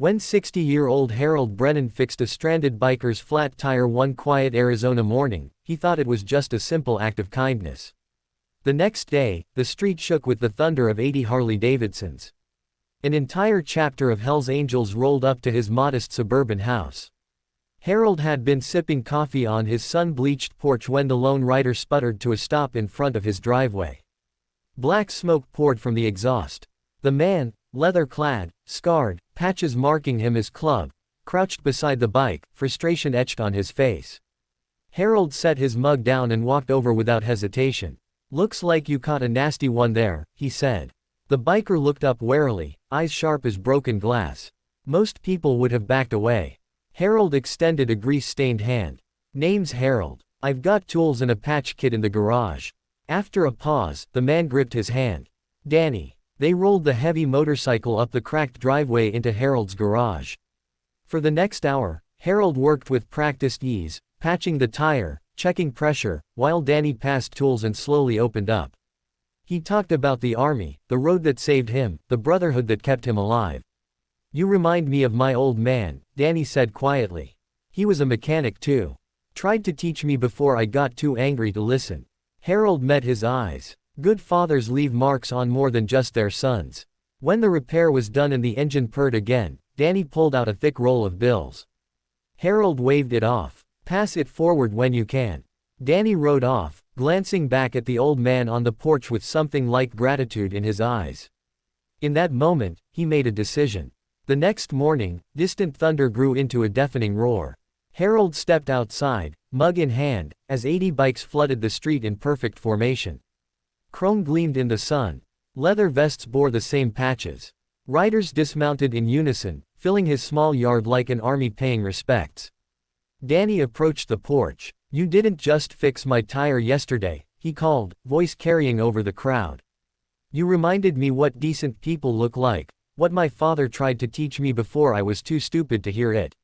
When 60-year-old Harold Brennan fixed a stranded biker's flat tire one quiet Arizona morning, he thought it was just a simple act of kindness. The next day, the street shook with the thunder of 80 Harley-Davidsons. An entire chapter of Hell's Angels rolled up to his modest suburban house. Harold had been sipping coffee on his sun-bleached porch when the lone rider sputtered to a stop in front of his driveway. Black smoke poured from the exhaust. The man, leather-clad, scarred, patches marking him as club, crouched beside the bike, frustration etched on his face. Harold set his mug down and walked over without hesitation. "Looks like you caught a nasty one there," he said. The biker looked up warily, eyes sharp as broken glass. Most people would have backed away. Harold extended a grease-stained hand. "Name's Harold. I've got tools and a patch kit in the garage." After a pause, the man gripped his hand. "Danny." They rolled the heavy motorcycle up the cracked driveway into Harold's garage. For the next hour, Harold worked with practiced ease, patching the tire, checking pressure, while Danny passed tools and slowly opened up. He talked about the army, the road that saved him, the brotherhood that kept him alive. "You remind me of my old man," Danny said quietly. "He was a mechanic too. Tried to teach me before I got too angry to listen." Harold met his eyes. Good fathers leave marks on more than just their sons. When the repair was done and the engine purred again, Danny pulled out a thick roll of bills. Harold waved it off. "Pass it forward when you can." Danny rode off, glancing back at the old man on the porch with something like gratitude in his eyes. In that moment, he made a decision. The next morning, distant thunder grew into a deafening roar. Harold stepped outside, mug in hand, as 80 bikes flooded the street in perfect formation. Chrome gleamed in the sun. Leather vests bore the same patches. Riders dismounted in unison, filling his small yard like an army paying respects. Danny approached the porch. "You didn't just fix my tire yesterday," he called, voice carrying over the crowd. "You reminded me what decent people look like, what my father tried to teach me before I was too stupid to hear it."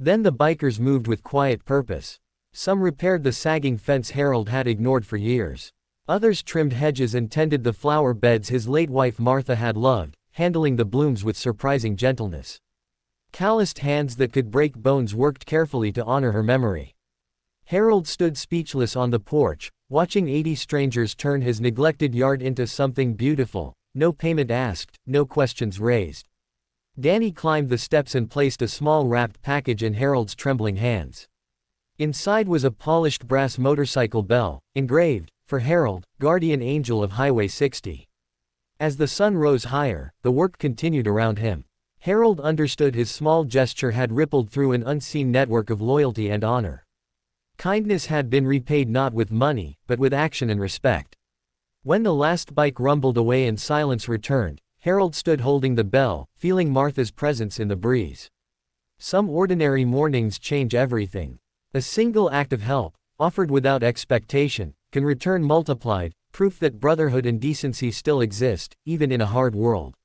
Then the bikers moved with quiet purpose. Some repaired the sagging fence Harold had ignored for years. Others trimmed hedges and tended the flower beds his late wife Martha had loved, handling the blooms with surprising gentleness. Calloused hands that could break bones worked carefully to honor her memory. Harold stood speechless on the porch, watching 80 strangers turn his neglected yard into something beautiful, no payment asked, no questions raised. Danny climbed the steps and placed a small wrapped package in Harold's trembling hands. Inside was a polished brass motorcycle bell, engraved, "For Harold, guardian angel of Highway 60. As the sun rose higher, the work continued around him. Harold understood his small gesture had rippled through an unseen network of loyalty and honor. Kindness had been repaid not with money, but with action and respect. When the last bike rumbled away and silence returned, Harold stood holding the bell, feeling Martha's presence in the breeze. Some ordinary mornings change everything. A single act of help, offered without expectation, can return multiplied, proof that brotherhood and decency still exist, even in a hard world.